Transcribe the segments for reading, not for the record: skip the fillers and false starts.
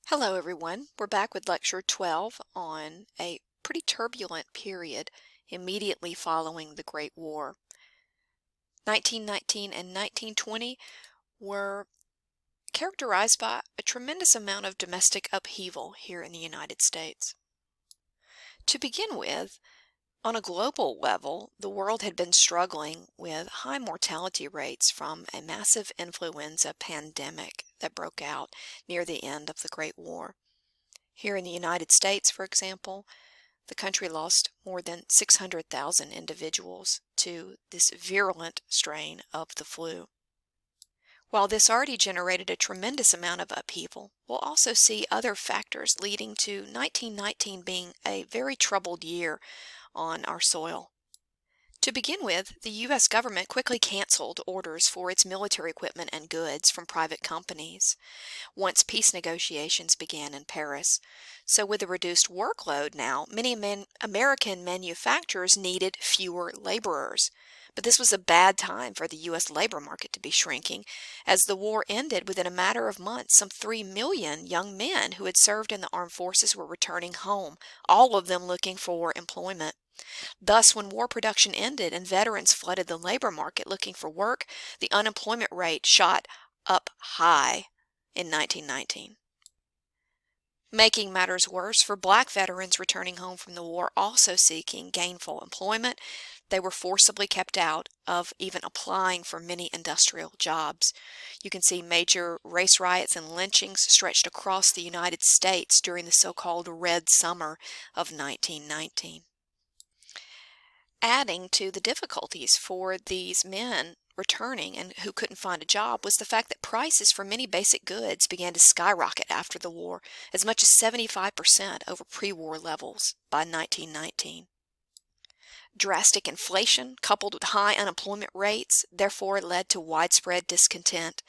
Hello, everyone. We're back with Lecture 12 on a pretty turbulent period immediately following the Great War. 1919 and 1920 were characterized by a tremendous amount of domestic upheaval here in the United States. To begin with, on a global level, the world had been struggling with high mortality rates from a massive influenza pandemic that broke out near the end of the Great War. Here in the United States, for example, the country lost more than 600,000 individuals to this virulent strain of the flu. While this already generated a tremendous amount of upheaval, we'll also see other factors leading to 1919 being a very troubled year on our soil. To begin with, the U.S. government quickly canceled orders for its military equipment and goods from private companies once peace negotiations began in Paris. So with a reduced workload now, many American manufacturers needed fewer laborers. But this was a bad time for the U.S. labor market to be shrinking. As the war ended within a matter of months, some 3 million young men who had served in the armed forces were returning home, all of them looking for employment. Thus, when war production ended and veterans flooded the labor market looking for work, the unemployment rate shot up high in 1919. Making matters worse, for black veterans returning home from the war also seeking gainful employment, they were forcibly kept out of even applying for many industrial jobs. You can see major race riots and lynchings stretched across the United States during the so-called Red Summer of 1919. Adding to the difficulties for these men returning and who couldn't find a job was the fact that prices for many basic goods began to skyrocket after the war, as much as 75% over pre-war levels by 1919. Drastic inflation, coupled with high unemployment rates, therefore led to widespread discontent.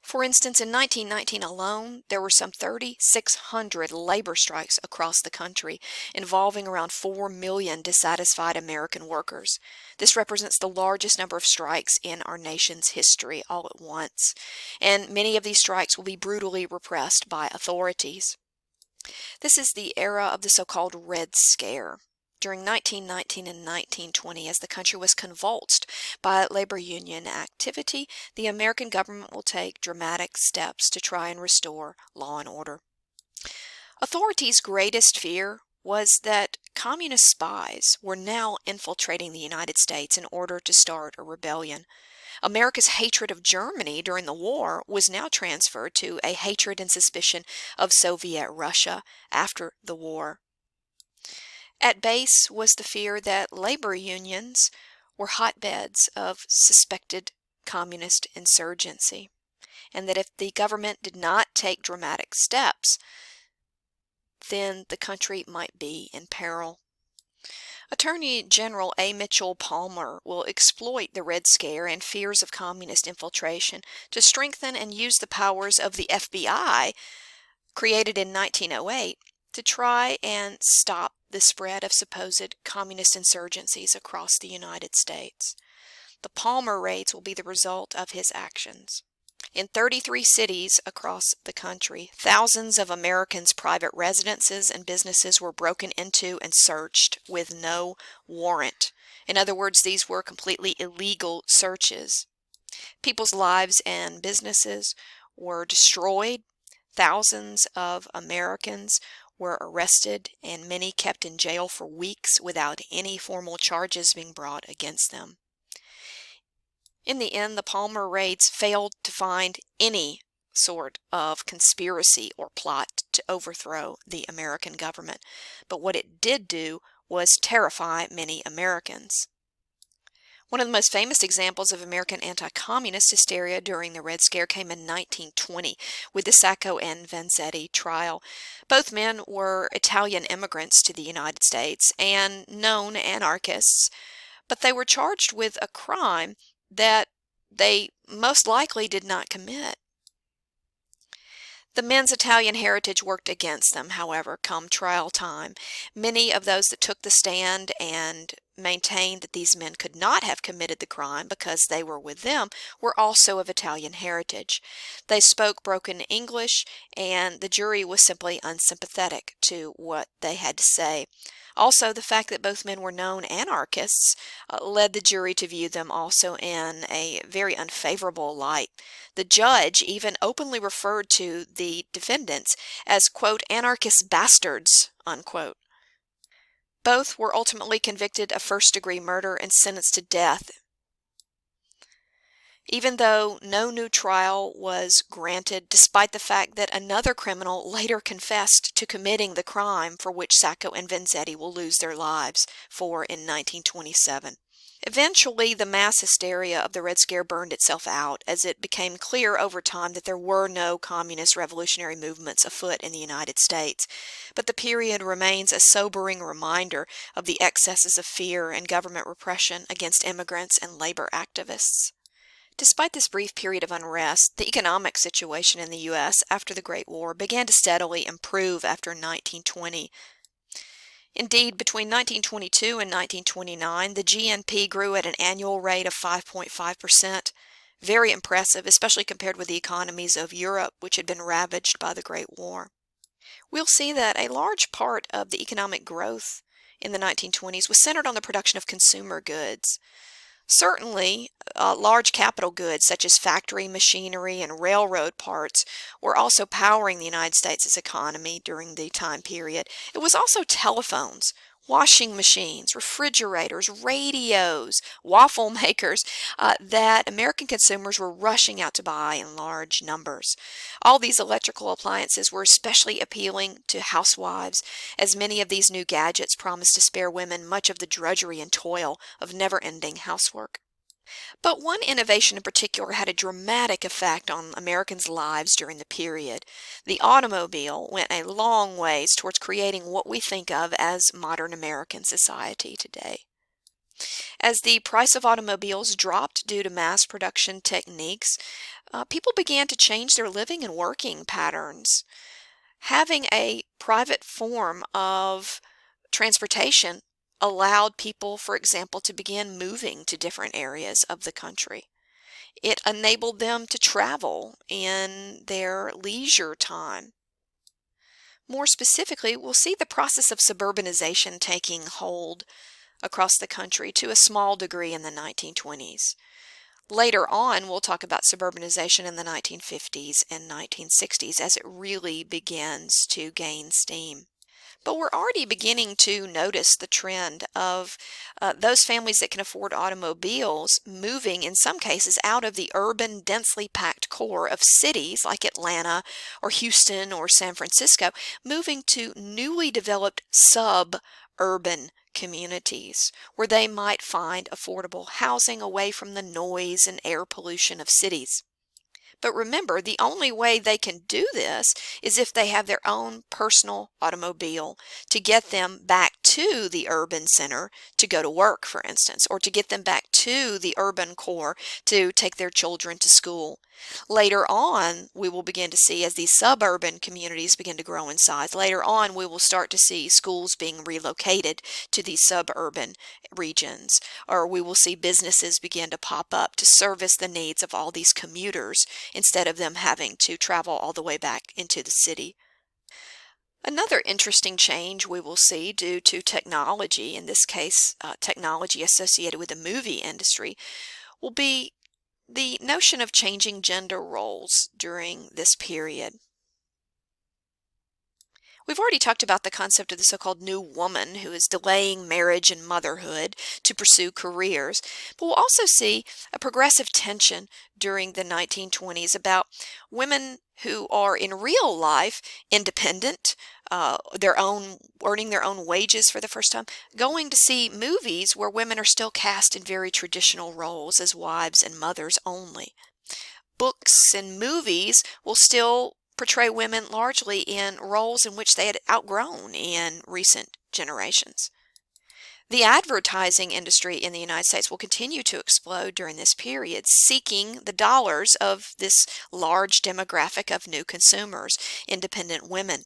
For instance, in 1919 alone, there were some 3,600 labor strikes across the country, involving around 4 million dissatisfied American workers. This represents the largest number of strikes in our nation's history all at once, and many of these strikes will be brutally repressed by authorities. This is the era of the so-called Red Scare. During 1919 and 1920, as the country was convulsed by labor union activity, the American government will take dramatic steps to try and restore law and order. Authorities' greatest fear was that communist spies were now infiltrating the United States in order to start a rebellion. America's hatred of Germany during the war was now transferred to a hatred and suspicion of Soviet Russia after the war. At base was the fear that labor unions were hotbeds of suspected communist insurgency, and that if the government did not take dramatic steps, then the country might be in peril. Attorney General A. Mitchell Palmer will exploit the Red Scare and fears of communist infiltration to strengthen and use the powers of the FBI, created in 1908, to try and stop the spread of supposed communist insurgencies across the United States. The Palmer raids will be the result of his actions. In 33 cities across the country, thousands of Americans' private residences and businesses were broken into and searched with no warrant. In other words, these were completely illegal searches. People's lives and businesses were destroyed. Thousands of Americans were arrested and many kept in jail for weeks without any formal charges being brought against them. In the end, the Palmer raids failed to find any sort of conspiracy or plot to overthrow the American government, but what it did do was terrify many Americans. One of the most famous examples of American anti-communist hysteria during the Red Scare came in 1920 with the Sacco and Vanzetti trial. Both men were Italian immigrants to the United States and known anarchists, but they were charged with a crime that they most likely did not commit. The men's Italian heritage worked against them, however, come trial time. Many of those that took the stand and maintained that these men could not have committed the crime because they were with them were also of Italian heritage. They spoke broken English, and the jury was simply unsympathetic to what they had to say. Also, the fact that both men were known anarchists led the jury to view them also in a very unfavorable light. The judge even openly referred to the defendants as, quote, anarchist bastards, unquote. Both were ultimately convicted of first-degree murder and sentenced to death, even though no new trial was granted, despite the fact that another criminal later confessed to committing the crime for which Sacco and Vanzetti will lose their lives for in 1927. Eventually, the mass hysteria of the Red Scare burned itself out as it became clear over time that there were no communist revolutionary movements afoot in the United States. But the period remains a sobering reminder of the excesses of fear and government repression against immigrants and labor activists. Despite this brief period of unrest, the economic situation in the U.S. after the Great War began to steadily improve after 1920. Indeed, between 1922 and 1929, the GNP grew at an annual rate of 5.5%. Very impressive, especially compared with the economies of Europe, which had been ravaged by the Great War. We'll see that a large part of the economic growth in the 1920s was centered on the production of consumer goods. Certainly, large capital goods such as factory machinery and railroad parts were also powering the United States' economy during the time period. It was also telephones, washing machines, refrigerators, radios, waffle makers that American consumers were rushing out to buy in large numbers. All these electrical appliances were especially appealing to housewives, as many of these new gadgets promised to spare women much of the drudgery and toil of never-ending housework. But one innovation in particular had a dramatic effect on Americans' lives during the period. The automobile went a long ways towards creating what we think of as modern American society today. As the price of automobiles dropped due to mass production techniques, people began to change their living and working patterns. Having a private form of transportation allowed people, for example, to begin moving to different areas of the country. It enabled them to travel in their leisure time. More specifically, we'll see the process of suburbanization taking hold across the country to a small degree in the 1920s. Later on, we'll talk about suburbanization in the 1950s and 1960s as it really begins to gain steam. But we're already beginning to notice the trend of those families that can afford automobiles moving, in some cases, out of the urban, densely packed core of cities like Atlanta or Houston or San Francisco, moving to newly developed suburban communities where they might find affordable housing away from the noise and air pollution of cities. But remember, the only way they can do this is if they have their own personal automobile to get them back to the urban center to go to work, for instance, or to get them back to the urban core to take their children to school. Later on, we will begin to see, as these suburban communities begin to grow in size, later on we will start to see schools being relocated to these suburban regions, or we will see businesses begin to pop up to service the needs of all these commuters instead of them having to travel all the way back into the city. Another interesting change we will see due to technology, in this case technology associated with the movie industry, will be the notion of changing gender roles during this period. We've already talked about the concept of the so-called new woman who is delaying marriage and motherhood to pursue careers, but we'll also see a progressive tension during the 1920s about women who are in real life independent, earning their own wages for the first time, going to see movies where women are still cast in very traditional roles as wives and mothers only. Books and movies will still portray women largely in roles in which they had outgrown in recent generations. The advertising industry in the United States will continue to explode during this period, seeking the dollars of this large demographic of new consumers, independent women.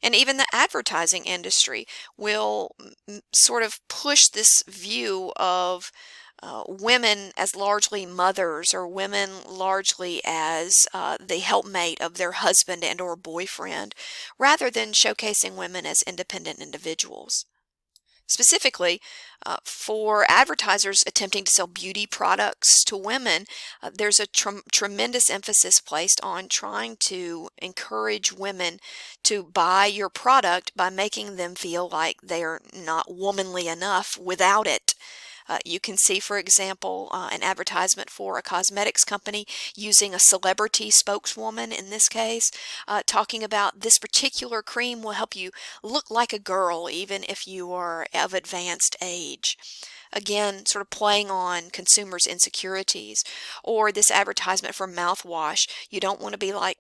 And even the advertising industry will sort of push this view of women as largely mothers, or women largely as the helpmate of their husband and or boyfriend, rather than showcasing women as independent individuals. Specifically, for advertisers attempting to sell beauty products to women, there's a tremendous emphasis placed on trying to encourage women to buy your product by making them feel like they're not womanly enough without it. You can see, for example, an advertisement for a cosmetics company using a celebrity spokeswoman in this case, talking about this particular cream will help you look like a girl even if you are of advanced age. Again, sort of playing on consumers' insecurities. Or this advertisement for mouthwash. You don't want to be like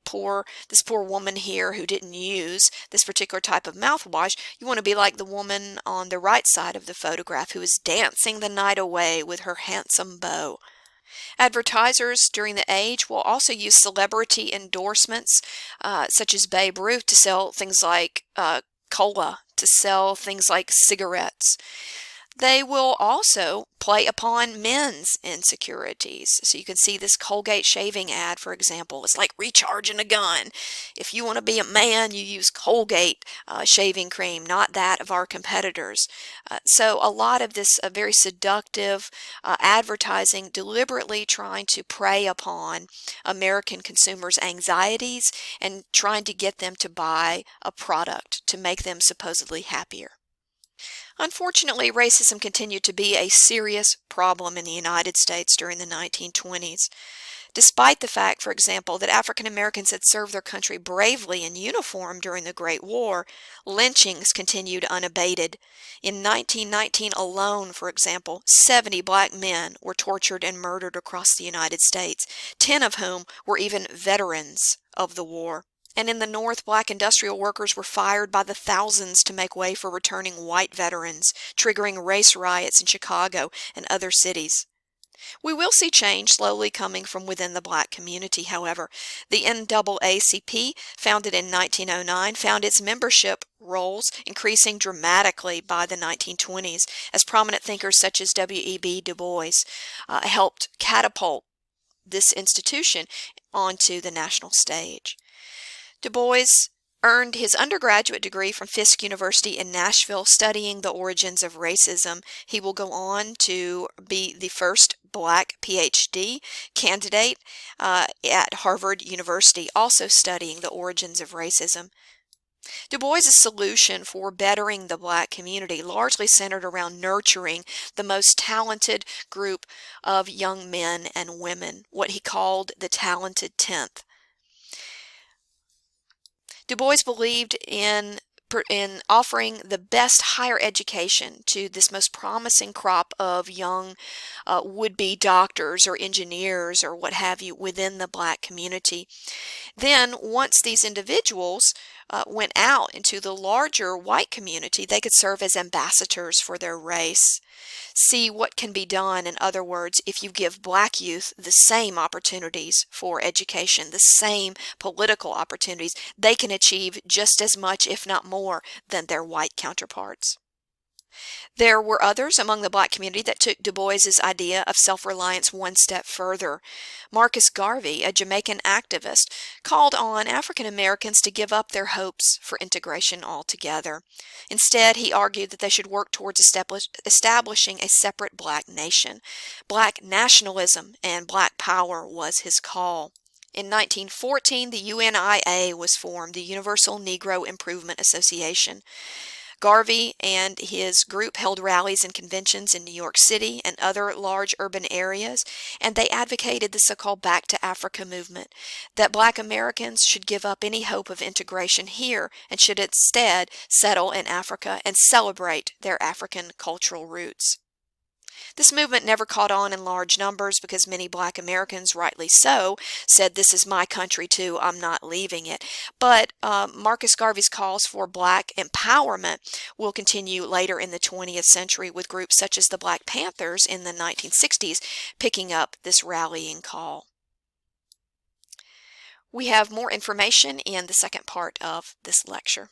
this poor woman here who didn't use this particular type of mouthwash. You want to be like the woman on the right side of the photograph who is dancing the night away with her handsome beau. Advertisers during the age will also use celebrity endorsements, such as Babe Ruth, to sell things like cola, to sell things like cigarettes. They will also play upon men's insecurities. So you can see this Colgate shaving ad, for example. It's like recharging a gun. If you want to be a man, you use Colgate shaving cream, not that of our competitors. So a lot of this very seductive advertising, deliberately trying to prey upon American consumers' anxieties and trying to get them to buy a product to make them supposedly happier. Unfortunately, racism continued to be a serious problem in the United States during the 1920s. Despite the fact, for example, that African Americans had served their country bravely in uniform during the Great War, lynchings continued unabated. In 1919 alone, for example, 70 black men were tortured and murdered across the United States, 10 of whom were even veterans of the war. And in the North, black industrial workers were fired by the thousands to make way for returning white veterans, triggering race riots in Chicago and other cities. We will see change slowly coming from within the black community, however. The NAACP, founded in 1909, found its membership rolls increasing dramatically by the 1920s as prominent thinkers such as W.E.B. Du Bois helped catapult this institution onto the national stage. Du Bois earned his undergraduate degree from Fisk University in Nashville, studying the origins of racism. He will go on to be the first black PhD candidate at Harvard University, also studying the origins of racism. Du Bois's solution for bettering the black community largely centered around nurturing the most talented group of young men and women, what he called the talented tenth. Du Bois believed in offering the best higher education to this most promising crop of young would-be doctors or engineers or what have you within the black community. Then, once these individuals went out into the larger white community, they could serve as ambassadors for their race. See what can be done, in other words, if you give black youth the same opportunities for education, the same political opportunities, they can achieve just as much, if not more, than their white counterparts. There were others among the black community that took Du Bois's idea of self-reliance one step further. Marcus Garvey, a Jamaican activist, called on African Americans to give up their hopes for integration altogether. Instead, he argued that they should work towards establishing a separate black nation. Black nationalism and black power was his call. In 1914, the UNIA was formed, the Universal Negro Improvement Association. Garvey and his group held rallies and conventions in New York City and other large urban areas, and they advocated the so-called Back to Africa movement, that black Americans should give up any hope of integration here and should instead settle in Africa and celebrate their African cultural roots. This movement never caught on in large numbers because many Black Americans, rightly so, said, "This is my country too, I'm not leaving it." But Marcus Garvey's calls for Black empowerment will continue later in the 20th century, with groups such as the Black Panthers in the 1960s picking up this rallying call. We have more information in the second part of this lecture.